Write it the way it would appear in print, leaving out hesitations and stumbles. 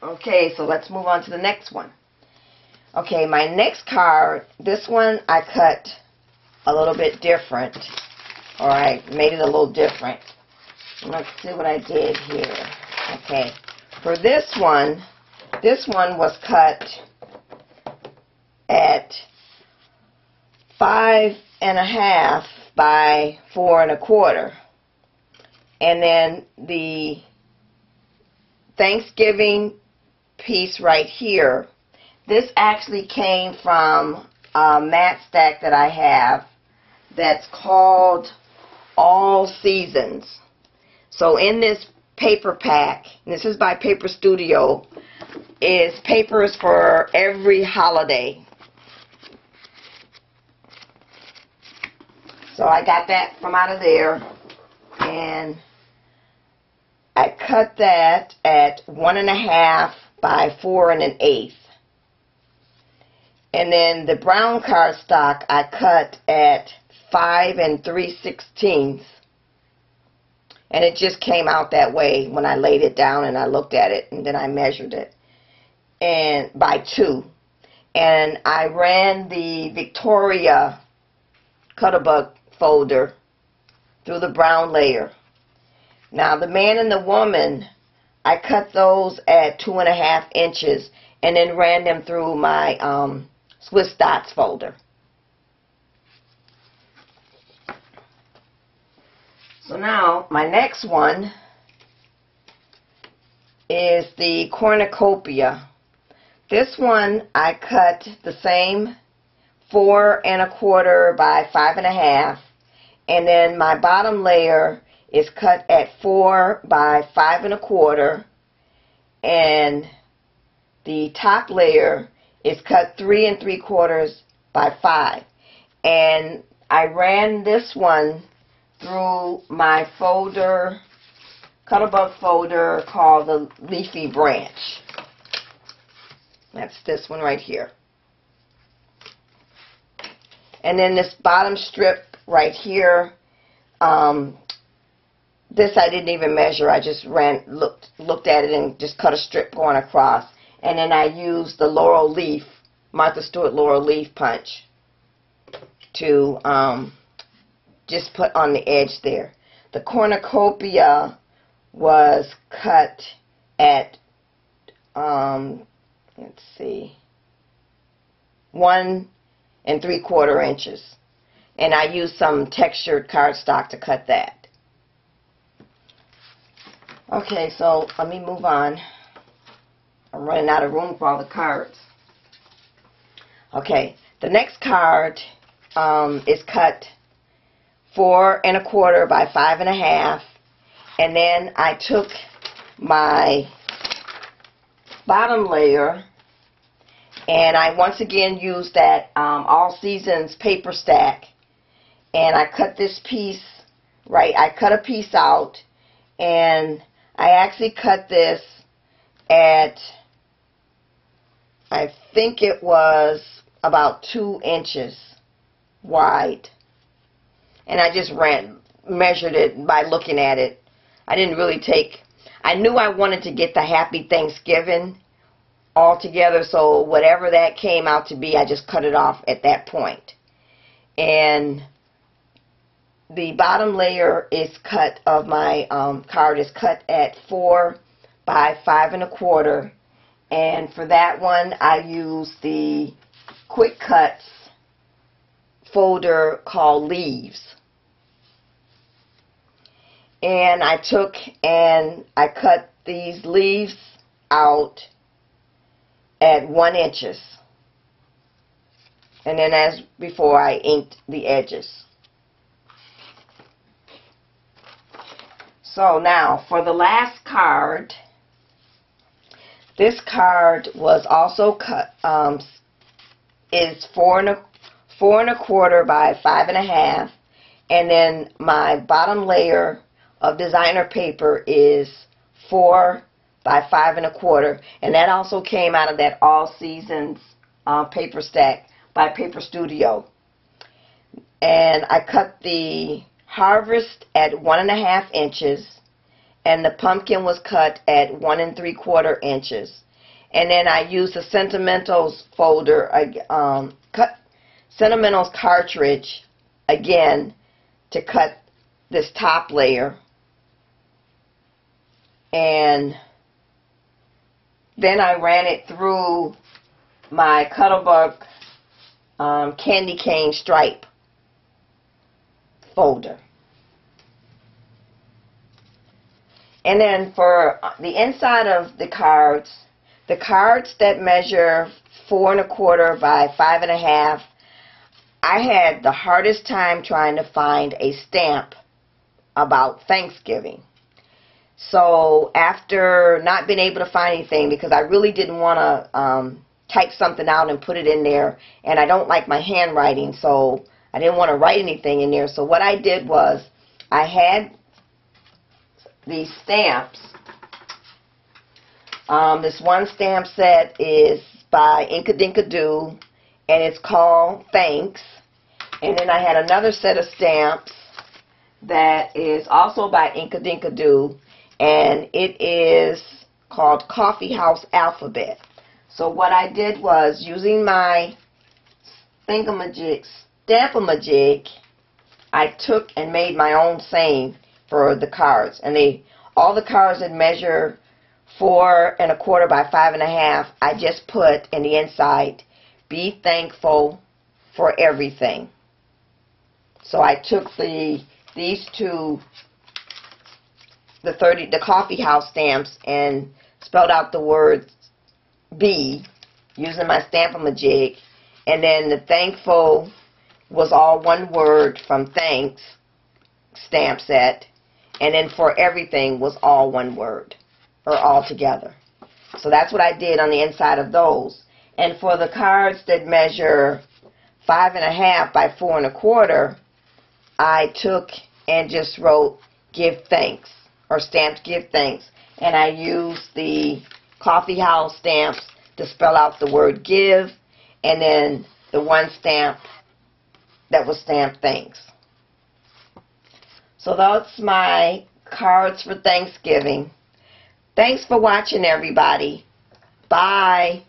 Okay, so let's move on to the next one. Okay, my next card, this one I cut a little bit different. Or I made it a little different. Let's see what I did here. Okay, for this one was cut at 5.5 by 4.25. And then the Thanksgiving piece right here, this actually came from a mat stack that I have that's called All Seasons. So in this paper pack, and this is by Paper Studio, is papers for every holiday. So I got that from out of there, and I cut that at 1.5 by 4.125. And then the brown cardstock I cut at 5 3/16. And it just came out that way when I laid it down and I looked at it, and then I measured it, and by 2. And I ran the Victoria Cutterbug folder through the brown layer. Now the man and the woman, I cut those at 2.5 inches and then ran them through my Swiss Dots folder. So now my next one is the cornucopia. This one I cut the same 4.25 by 5.5, and then my bottom layer is cut at 4 by 5.25, and the top layer is cut 3 3/4 by 5. And I ran this one through my folder, Cutterbug folder called the Leafy Branch. That's this one right here. And then this bottom strip right here, this I didn't even measure. I just looked at it and just cut a strip going across. And then I used the Laurel Leaf, Martha Stewart Laurel Leaf punch to just put on the edge there. The cornucopia was cut at, let's see, 1 3/4 inches. And I used some textured cardstock to cut that. Okay, so let me move on. I'm running out of room for all the cards. Okay, the next card is cut 4.25 by 5.5, and then I took my bottom layer and I once again used that All Seasons paper stack, and I cut this piece right. I cut a piece out, and I actually cut this at, I think it was about 2 inches wide. And I just measured it by looking at it. I didn't really take, I knew I wanted to get the Happy Thanksgiving all together, so whatever that came out to be, I just cut it off at that point. And the bottom layer is cut of my card is cut at 4 by 5.25, and for that one I used the Quick Cuts folder called Leaves. And I took and I cut these leaves out at 1 inch. And then as before, I inked the edges. So now for the last card, this card was also cut, is 4.25 by 5.5, and then my bottom layer of designer paper is 4 by 5.25, and that also came out of that All Seasons paper stack by Paper Studio. And I cut the harvest at 1.5 inches, and the pumpkin was cut at 1 3/4 inches. And then I used the Sentimentals folder, Sentimentals cartridge again to cut this top layer. And then I ran it through my Cuttlebug candy cane stripe folder. And then for the inside of the cards that measure 4 1/4 by 5 1/2, I had the hardest time trying to find a stamp about Thanksgiving. So after not being able to find anything, because I really didn't want to type something out and put it in there, and I don't like my handwriting, so I didn't want to write anything in there. So what I did was I had these stamps. This one stamp set is by Inkadinkadoo, and it's called Thanks. And then I had another set of stamps that is also by Inkadinkadoo, and it is called Coffee House Alphabet. So what I did was, using my thingamajig, Stamp-a-majig, I took and made my own saying for the cards. And all the cards that measure 4 1/4 by 5 1/2, I just put in the inside, be thankful for everything. So I took these two, the coffee house stamps, and spelled out the word be using my Stamp-a-majig, and then the thankful was all one word from Thanks stamp set, and then for everything was all one word, or all together. So that's what I did on the inside of those. And for the cards that measure 5 1/2 by 4 1/4, I took and just wrote give thanks, or stamped give thanks, and I used the coffee house stamps to spell out the word give, and then the one stamp that was stamped thanks. So that's my cards for Thanksgiving. Thanks for watching, everybody. Bye.